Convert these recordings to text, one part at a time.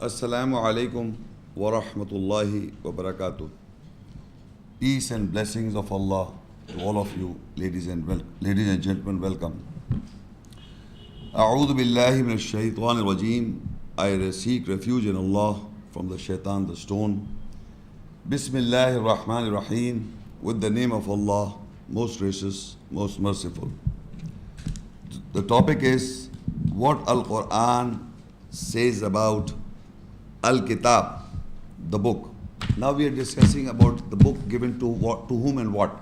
Assalamu alaikum wa rahmatullahi wa barakatuh. Peace and blessings of Allah to all of you, ladies and gentlemen, welcome. A'udhu billahi min ash-shaytanir rajeem. I seek refuge in Allah from the shaitan, the stone. Bismillahir Rahmanir Rahim. With the name of Allah, most gracious, most merciful. The topic is what Al-Quran says about Al-Kitab, the book. Now we are discussing about the book given to whom and what.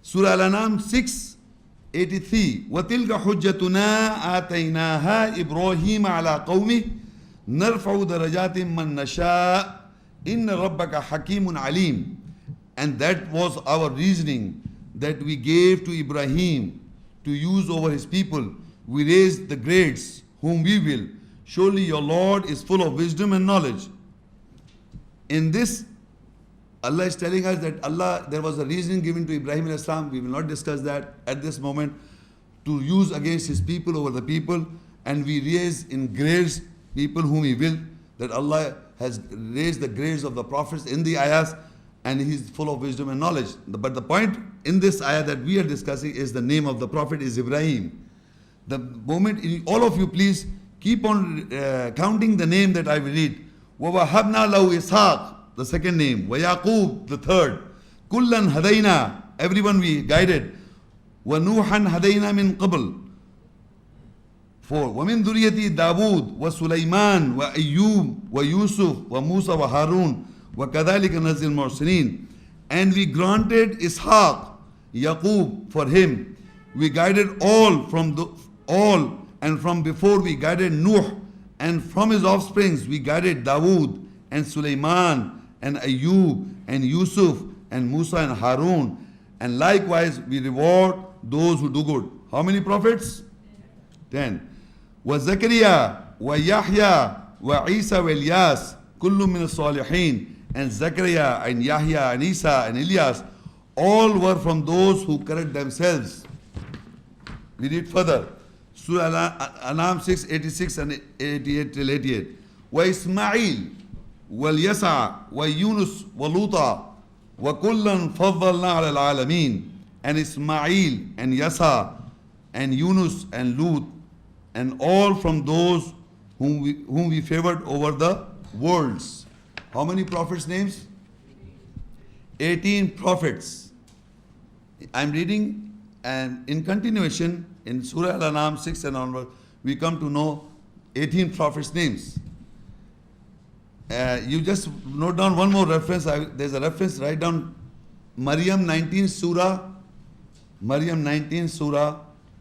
Surah Al-An'am 6:83. وَتِلْكَ حُجَّتُنَا آتَيْنَاهَا إِبْرَاهِيمَ عَلَىٰ قَوْمِهِ نَرْفَعُ دَرَجَاتٍ مَّن نَّشَاءُ إِنَّ رَبَّكَ حَكِيمٌ عَلِيمٌ. And that was our reasoning that we gave to Ibrahim to use over his people. We raised the grades whom we will. Surely your Lord is full of wisdom and knowledge. In this, Allah is telling us that there was a reason given to Ibrahim alayhi salam. We will not discuss that at this moment, to use against his people over the people. And we raise in grades people whom he will. That Allah has raised the grades of the prophets in the ayahs, and he is full of wisdom and knowledge. But the point in this ayah that we are discussing is the name of the prophet is Ibrahim. The moment, all of you please keep on counting the name that I will read. وَوَهَبْنَا لَهُ إِسْحَاقَ, the second name. وَيَعْقُوب, the third. كُلًّا هَدَيْنَا, everyone we guided. وَنُوحًا هَدَيْنَا مِنْ قَبْلِ, 4. وَمِنْ ذُرِّيَّتِي دَاوُودَ وَسُلَيْمَانَ وَأَيُّوبَ وَيُوسُفَ وَمُوسَى وَهَارُونَ وَكَذَلِكَ نَزِّلُ الْمُحْسِنِينَ. And we granted Ishaq, Yaqub, for him. We guided all, and from before we guided Nuh, and from his offsprings we guided Dawood and Sulaiman and Ayyub and Yusuf and Musa and Harun. And likewise we reward those who do good. How many prophets? 10. وَزَكَرِيَّا وَيَحْيَا وَعِيسَى وَإِلْيَاسَ كُلٌّ مِّنَ الصَّالِحِينَ. And Zechariah and Yahya and Isa and Ilyas, all were from those who correct themselves. We read further. Surah Al-An'am 6:86 and 88 till 88. وَإِسْمَعِيلَ وَالْيَسَعَ وَيُونُسَ وَلُوطَ وَكُلًّا فَضَّلْنَا عَلَى الْعَالَمِينَ. And Ismail and Yasa and Yunus and Lut, and all from those whom we favored over the worlds. How many prophets' names? 18 prophets. I'm reading, and in continuation, in Surah Al-An'am 6 and onward, we come to know 18 prophets' names. You just note down one more reference. There's a reference, write down Maryam 19 Surah,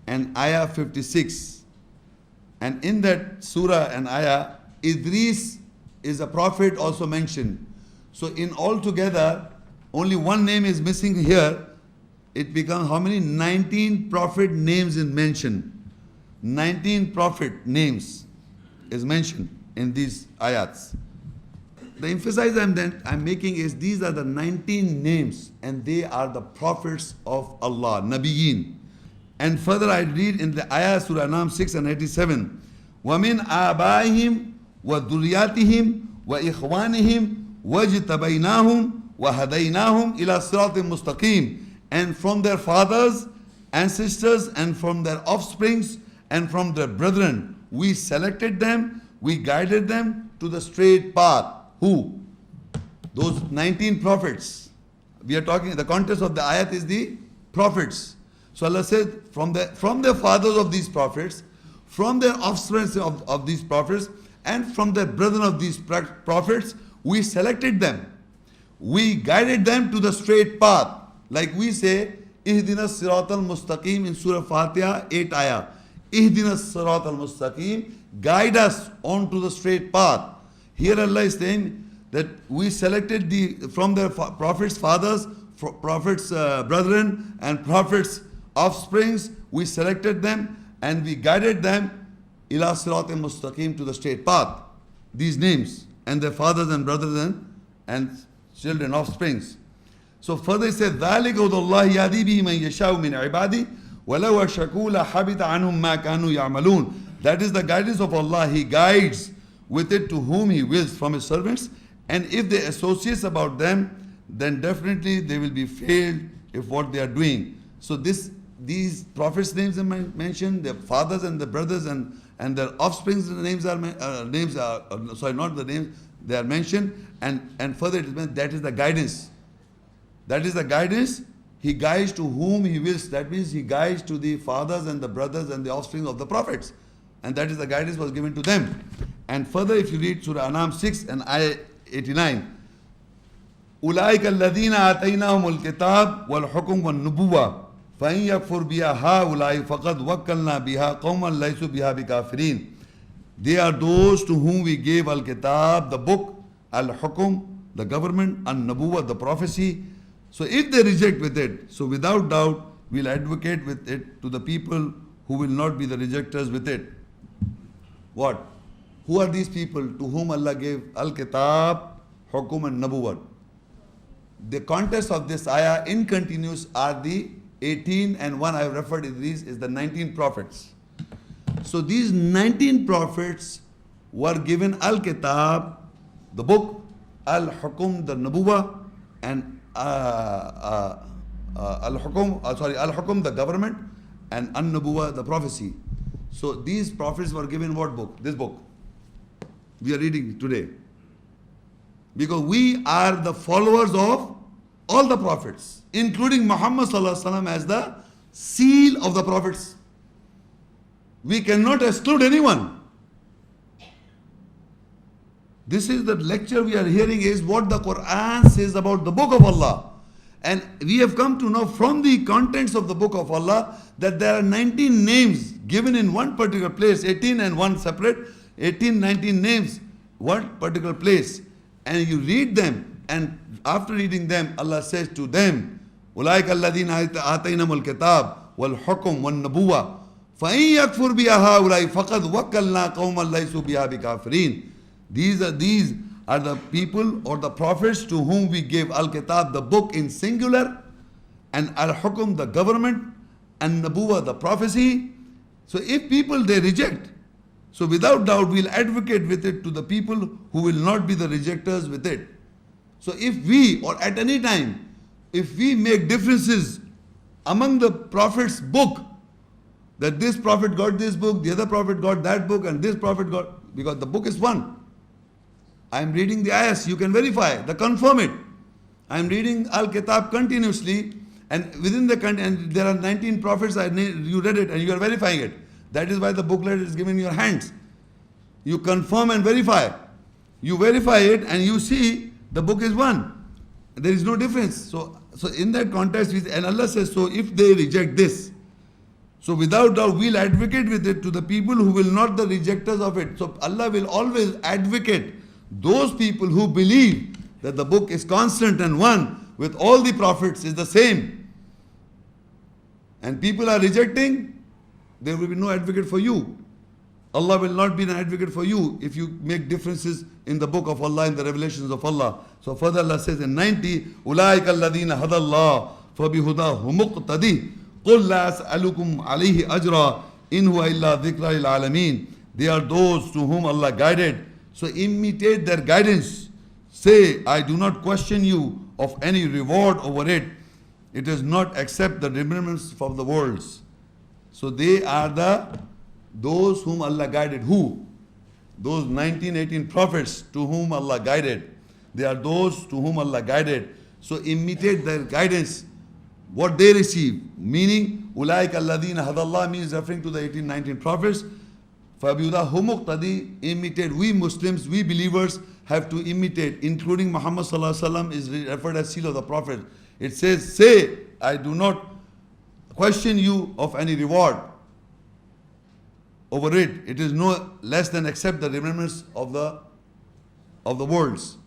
and Ayah 56. And in that Surah and Ayah, Idris is a prophet also mentioned. So in altogether, only one name is missing here. It becomes how many? 19 prophet names is mentioned. 19 prophet names is mentioned in these ayats. The emphasis I'm making is these are the 19 names, and they are the prophets of Allah, Nabiyyin. And further I read in the ayah Surah An-Nam 6 and 87. وَمِنْ آبَائِهِمْ وَذُرِّيَّاتِهِمْ وَإِخْوَانِهِمْ وَاجْتَبَيْنَاهُمْ وَهَدَيْنَاهُمْ إِلَى صِرَاطٍ مُسْتَقِيمٍ. And from their fathers and sisters and from their offsprings and from their brethren, we selected them, we guided them to the straight path. Who? Those 19 prophets. We are talking, the context of the ayat is the prophets. So Allah said, from the fathers of these prophets, from their offspring of these prophets, and from the brethren of these prophets, we selected them. We guided them to the straight path. Like we say, Ihdina Siratal Mustaqim in Surah Fatiha, 8 ayah. Ihdina Siratal Mustaqim, guide us onto the straight path. Here Allah is saying that we selected from the prophets' fathers, prophets' brethren, and prophets' offsprings, we selected them and we guided them ila siratim mustaqim, to the straight path. These names and their fathers and brothers and children, offsprings. So further he said, ذَلِكَ هُدَى اللَّهِ يَهْدِي بِهِ مَن يَشَاءُ مِنْ عِبَادِهِ وَلَوْ أَشْرَكُوا لَحَبِطَ عَنْهُم مَّا كَانُوا يَعْمَلُونَ. That is the guidance of Allah. He guides with it to whom He wills from His servants, and if they associate about them, then definitely they will be failed if what they are doing. So these prophets' names are mentioned, their fathers and the brothers and their offsprings' names are not the names, they are mentioned, and further it is meant that is the guidance. That is the guidance. He guides to whom He wills. That means He guides to the fathers and the brothers and the offspring of the prophets. And that is the guidance was given to them. And further, if you read Surah Anam 6 and Ayah 89, أولئك الذين آتيناهم الكتاب والحكم والنبوة فإن يكفر بها هؤلاء فقد وكلنا بها قوما ليسوا بها بكافرين. They are those to whom we gave Al-Kitab, the book, Al-Hukum, the government, An-Nabuwa, the prophecy. So if they reject with it, so without doubt, we'll advocate with it to the people who will not be the rejectors with it. What? Who are these people to whom Allah gave Al-Kitab, Hukum and Nabuwa? The context of this ayah in continuous are the 18 and one I have referred to these is the 19 prophets. So these 19 prophets were given Al-Kitab, the book, Al-Hukum, the Nabuwa, and Al-Hukum, the government, and An-Nabuwa, the prophecy. So these prophets were given what book? This book we are reading today. Because we are the followers of all the prophets, including Muhammad sallallahu alaihi wasallam as the seal of the prophets. We cannot exclude anyone. This is the lecture we are hearing is what the Quran says about the book of Allah. And we have come to know from the contents of the book of Allah that there are 19 names given in one particular place, 18 and one separate, 18, 19 names, one particular place. And you read them, and after reading them, Allah says to them, أُولَٰئِكَ الَّذِينَ آتَيْنَهُمُ الْكِتَابَ وَالْحُكْمَ وَالنُّبُوَّةَ فَإِن يَكْفُرْ بِهَا هَؤُلَاءِ فَقَدْ وَكَّلْنَا قَوْمًا لَيْسُوا بِهَا بِكَافِرِينَ. These are the people or the prophets to whom we gave Al-Kitab, the book in singular, and Al-Hukum, the government, and Nabuwa, the prophecy. So if people they reject, so without doubt we'll advocate with it to the people who will not be the rejectors with it. So if we, or at any time, if we make differences among the prophet's book, that this prophet got this book, the other prophet got that book, and this prophet got, because the book is one. I am reading the ayahs, you can verify, confirm it. I am reading Al-Kitab continuously, and within the and there are 19 prophets, you read it and you are verifying it. That is why the booklet is given in your hands. You confirm and verify. You verify it and you see the book is one. There is no difference. So in that context, and Allah says, so if they reject this, so without doubt we'll advocate with it to the people who will not the rejectors of it. So Allah will always advocate those people who believe that the book is constant and one with all the prophets is the same. And people are rejecting, there will be no advocate for you. Allah will not be an advocate for you if you make differences in the book of Allah, in the revelations of Allah. So further Allah says in 90, أُولَٰئِكَ الَّذِينَ هَدَى اللَّهُ فَبِهُدَاهُ مُقْتَدِي قُلْ لَا أَسْأَلُكُمْ عَلَيْهِ أَجْرًا إِنْ هُوَ إِلَّا ذِكْرَى لِلْعَالَمِينَ. They are those to whom Allah guided. So imitate their guidance. Say, I do not question you of any reward over it. It is not except the remembrance of the worlds. So they are those whom Allah guided. Who? Those 19, 18 prophets to whom Allah guided. They are those to whom Allah guided. So imitate their guidance, what they receive. Meaning, أُولَٰئِكَ الَّذِينَ هَدَى اللَّهُ means referring to the 18, 19 prophets. فَبِهُدَاهُ مُقْتَدِي, imitate. We Muslims, we believers have to imitate, including Muhammad sallallahu alaihi wasallam is referred as seal of the Prophet. It says, say, I do not question you of any reward over it. It is no less than except the remembrance of the worlds.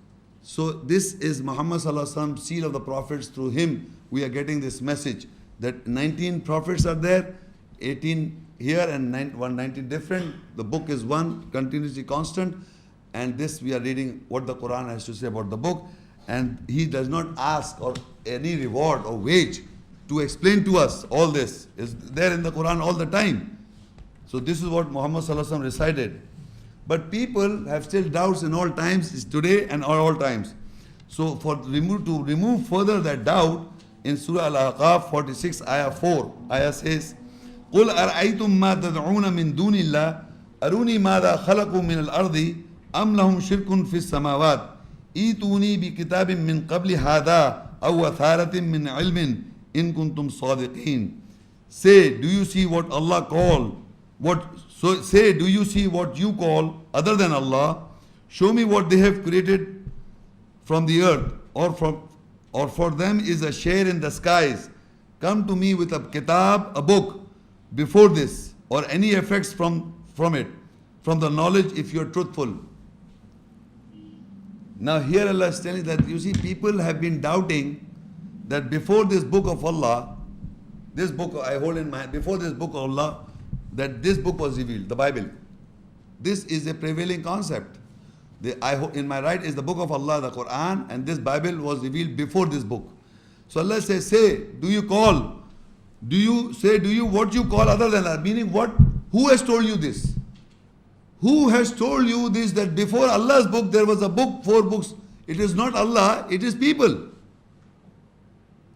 So this is Muhammad sallallahu alaihi wasallam, seal of the prophets. Through him we are getting this message that 19 prophets are there, 18 here and 119 different. The book is one, continuously constant. And this we are reading what the Quran has to say about the book. And he does not ask or any reward or wage to explain to us all this. Is there in the Quran all the time. So this is what Muhammad sallallahu alaihi wasallam recited. But people have still doubts in all times, is today and all times. So to remove further that doubt, in Surah Al-Aqaf 46 ayah 4, ayah says, قُلْ أَرَأَيْتُمْ مَا تَدْعُونَ مِن دُونِ اللَّهِ أَرُونِي مَاذَا خَلَقُوا مِنَ الْأَرْضِ أَمْ لَهُمْ شِرْكٌ فِي السَّمَاوَاتِ إِيتُونِي بِكِتَابٍ مِّن قَبْلِ هَذَا أَوْ أَثَارَةٍ مِّنْ عِلْمٍ إِن كُنتُمْ صَادِقِينَ. Say, do you see what Allah call? Say, do you see what you call other than Allah? Show me what they have created from the earth, or for them is a share in the skies. Come to me with a kitab, a book, before this, or any effects from it, from the knowledge, if you are truthful. Now here Allah is telling that, you see, people have been doubting that before this book of Allah, this book I hold in my hand, before this book of Allah, that this book was revealed, the Bible. This is a prevailing concept. In my right is the book of Allah, the Quran, and this Bible was revealed before this book. So Allah says, say, what you call other than that? Meaning what? Who has told you this? Who has told you this, that before Allah's book there was a book, 4 books? It is not Allah, it is people.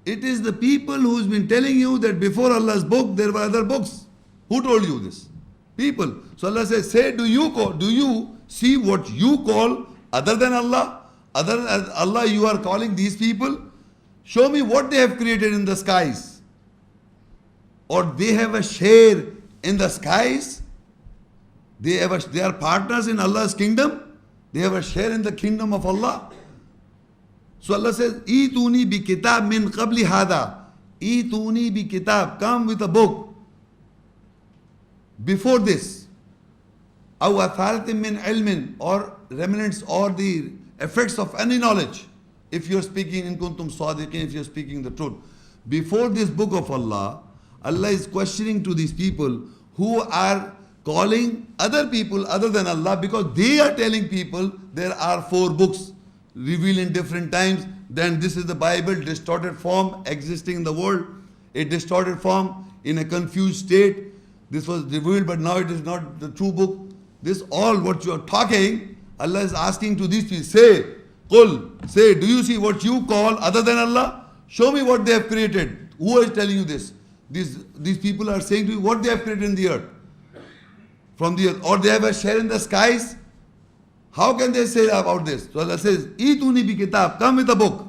It is the people who's been telling you that before Allah's book there were other books. Who told you this? People. So Allah says, say, do you see what you call other than Allah? Other than Allah you are calling these people? Show me what they have created in the skies. Or they have a share in the skies? They are partners in Allah's kingdom? They have a share in the kingdom of Allah? So Allah says, Eetuni bi kitab min qabli hada. Eetuni bi kitab. Come with a book before this. Aw atharatin min ilmin, or remnants or the effects of any knowledge. If you are speaking in kuntum sadiqin, if you are speaking the truth. Before this book of Allah, Allah is questioning to these people who are calling other people other than Allah, because they are telling people there are 4 books revealed in different times. Then this is the Bible, distorted form existing in the world, a distorted form in a confused state. This was revealed, but now it is not the true book. This all what you are talking, Allah is asking to these people, say, Qul, say, do you see what you call other than Allah? Show me what they have created. Who is telling you this? These people are saying to you what they have created in the earth. From the earth. Or they have a share in the skies. How can they say about this? So Allah says, Eetuni bi kitab, come with a book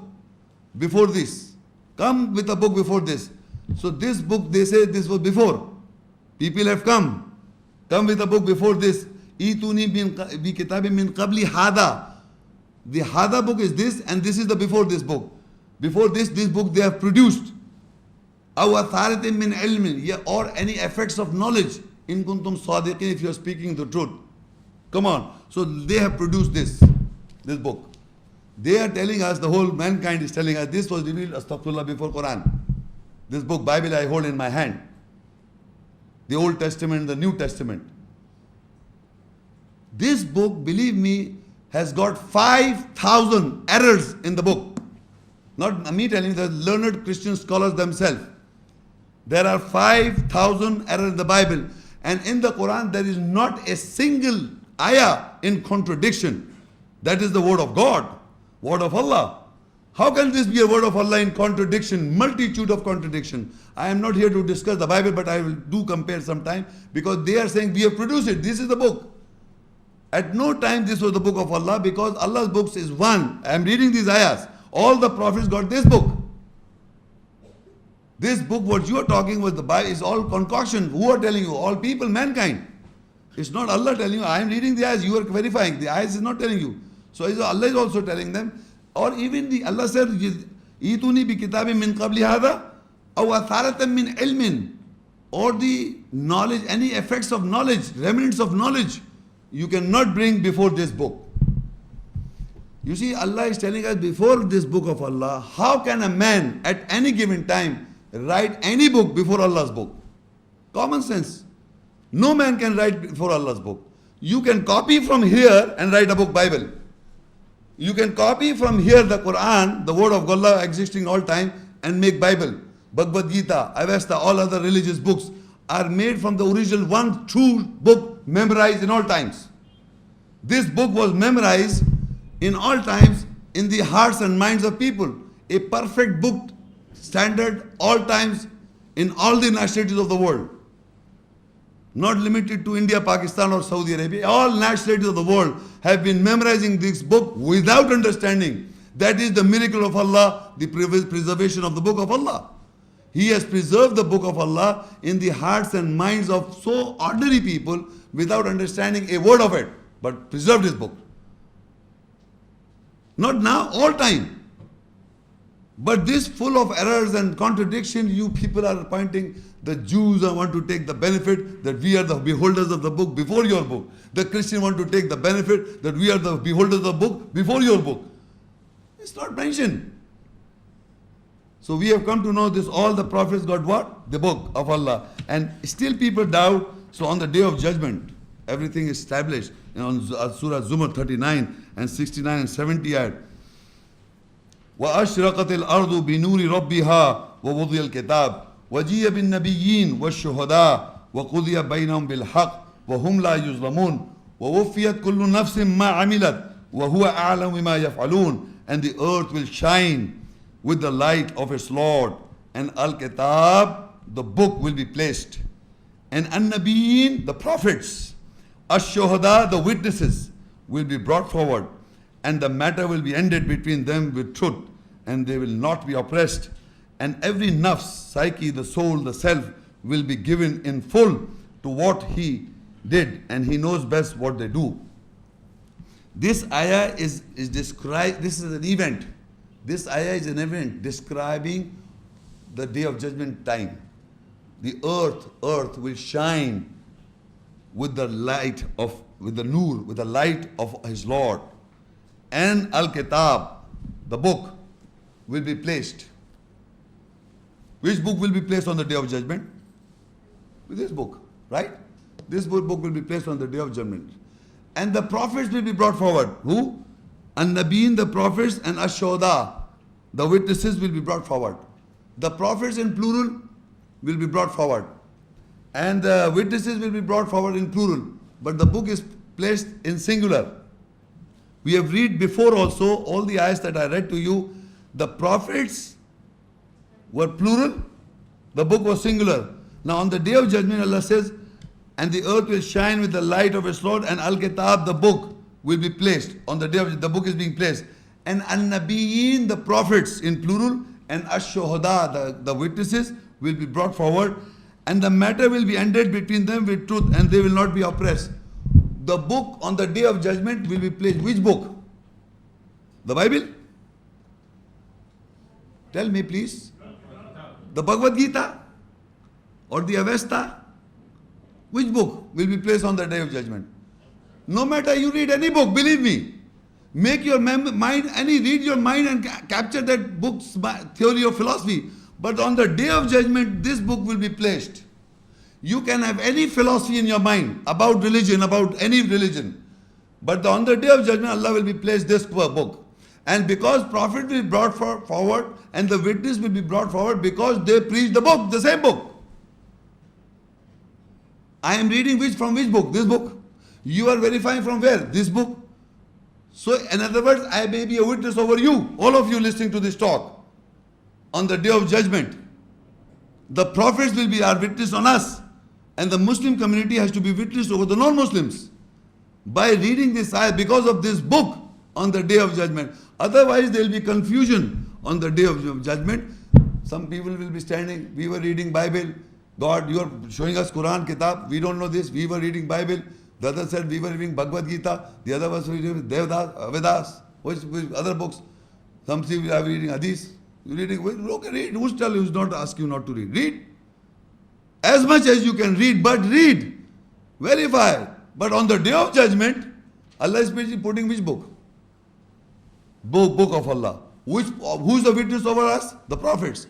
before this. Come with a book before this. So this book, they say this was before. People have come. Come with a book before this. Eetuni bi kitabin min qabli hada. The hada book is this, and this is the before this book. Before this book they have produced. Aw atharatin min ilmin, or any effects of knowledge. In kuntum sadiqin, if you are speaking the truth. Come on. So they have produced this book. They are telling us, the whole mankind is telling us, this was revealed, astaghfirullah, before Quran. This book, Bible, I hold in my hand. The Old Testament, the New Testament. This book, believe me, has got 5,000 errors in the book. Not me telling you, the learned Christian scholars themselves. There are 5,000 errors in the Bible. And in the Quran, there is not a single ayah in contradiction. That is the word of God, word of Allah. How can this be a word of Allah in contradiction? Multitude of contradiction. I am not here to discuss the Bible, but I will do compare sometime, because they are saying we have produced it. This is the book. At no time this was the book of Allah, because Allah's books is one. I am reading these ayahs. All the prophets got this book. This book, what you are talking with the Bible, is all concoction. Who are telling you? All people, mankind. It's not Allah telling you. I am reading the ayahs. You are verifying. The ayahs is not telling you. So Allah is also telling them. Or even Allah said, Eetuni bi kitabin min qabli hada, aw atharatan min ilmin, or the knowledge, any effects of knowledge, remnants of knowledge, you cannot bring before this book. You see, Allah is telling us before this book of Allah, how can a man at any given time write any book before Allah's book? Common sense. No man can write before Allah's book. You can copy from here and write a book, Bible. You can copy from here the Quran, the word of Allah existing all time, and make Bible. Bhagavad Gita, Avesta, all other religious books are made from the original one true book memorized in all times. This book was memorized in all times in the hearts and minds of people. A perfect book standard all times in all the nationalities of the world. Not limited to India, Pakistan or Saudi Arabia. All nationalities of the world have been memorizing this book without understanding. That is the miracle of Allah, the preservation of the book of Allah. He has preserved the book of Allah in the hearts and minds of so ordinary people without understanding a word of it, but preserved his book. Not now, all time. But this full of errors and contradictions, you people are pointing, the Jews want to take the benefit that we are the beholders of the book before your book. The Christians want to take the benefit that we are the beholders of the book before your book. It's not mentioned. So we have come to know this, all the prophets got what? The book of Allah. And still people doubt. So on the day of judgment, everything is established. On Surah Zumar 39 and 69 and 70 ayat. وَأَشْرَقَتِ الْأَرْضُ بِنُورِ رَبِّهَا وَوُضِيَ الْكِتَابِ وَجِيَ بِالنَّبِيِّينَ وَالشُّهَدَاءِ وَقُضِيَ بَيْنَهُمْ بِالْحَقِّ وَهُمْ لَا يُظْلَمُونَ وَوُفِّيَتْ كُلُّ نَفْسٍ مَا عَمِلَتْ وَهُوَ أَعْلَمُ بِمَا يَفْعَلُونَ. And the earth will shine with the light of its Lord. And Al-Kitab, the book, will be placed. And An-Nabiyyin, the prophets, Ash-Shuhada, the witnesses, will be brought forward. And the matter will be ended between them with truth. And they will not be oppressed. And every nafs, psyche, the soul, the self, will be given in full to what he did. And he knows best what they do. This ayah is described, this is an event. This ayah is an event describing the day of judgment time. The earth will shine with the light of, with the nur, with the light of his Lord. And Al-Kitab, the book, will be placed. Which book will be placed on the day of judgment? With this book, right? This book will be placed on the day of judgment. And the prophets will be brought forward. Who? An-Nabiyyin, the prophets, and Ash-Shuhada, the witnesses, will be brought forward. The prophets in plural will be brought forward. And the witnesses will be brought forward in plural. But the book is placed in singular. We have read before also, all the ayahs that I read to you, the prophets were plural, the book was singular. Now on the day of judgment, Allah says, and the earth will shine with the light of its Lord, and Al-Kitab, the book, will be placed. On the day of the book is being placed. And An-Nabiyyin, the prophets in plural, and Ash-Shuhada, the witnesses, will be brought forward. And the matter will be ended between them with truth, and they will not be oppressed. The book on the day of judgment will be placed. Which book? The Bible? Tell me please. The Bhagavad Gita? Or the Avesta? Which book will be placed on the day of judgment? No matter you read any book, believe me. Make your mind, read your mind and capture that book's theory or philosophy. But on the day of judgment, this book will be placed. You can have any philosophy in your mind about religion, about any religion. But on the day of judgment, Allah will be placed this book. And because prophet will be brought forward and the witness will be brought forward because they preach the book, the same book. I am reading from which book? This book. You are verifying from where? This book. So in other words, I may be a witness over you, all of you listening to this talk. On the day of judgment, the prophets will be our witness on us. And the Muslim community has to be witness over the non-Muslims. By reading this ayah, because of this book on the day of judgment. Otherwise there will be confusion on the day of judgment. Some people will be standing, we were reading Bible. God, you are showing us Quran, Kitab. We don't know this. We were reading Bible. The other said we were reading Bhagavad Gita. The other was reading Devdas, Vedas, which other books. Some say we are reading Hadith. You reading? Okay, read. Who's telling you? Who's not ask you not to read? Read. As much as you can read, but read. Verify. But on the day of judgment, Allah is putting which book? Book of Allah. Who's the witness over us? The prophets.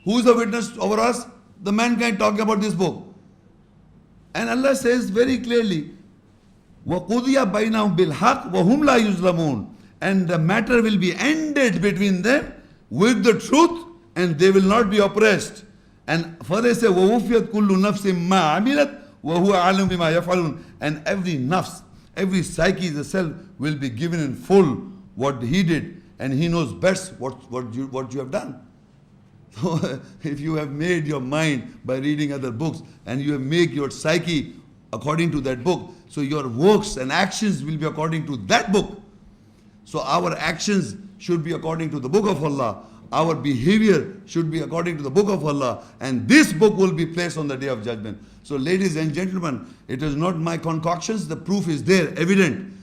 Who's the witness over us? The mankind talking about this book. And Allah says very clearly, وَقُضِيَ بَيْنَهُمْ بِالْحَقِّ وَهُمْ لَا يُظْلَمُونَ. And the matter will be ended between them with the truth, and they will not be oppressed. And further say, وَوُفِّيَتْ كُلُّ نَفْسٍ مَا عَمِلَتْ وَهُوَ عَلِمُ بِمَا يَفْعَلُونَ. And every nafs, Every psyche, the self, will be given in full what he did, and he knows best what you have done. So if you have made your mind by reading other books, and you have made your psyche according to that book, so your works and actions will be according to that book. So our actions should be according to the book of Allah. Our behavior should be according to the book of Allah, and this book will be placed on the day of judgment. So ladies and gentlemen, it is not my concoctions, the proof is there, evident.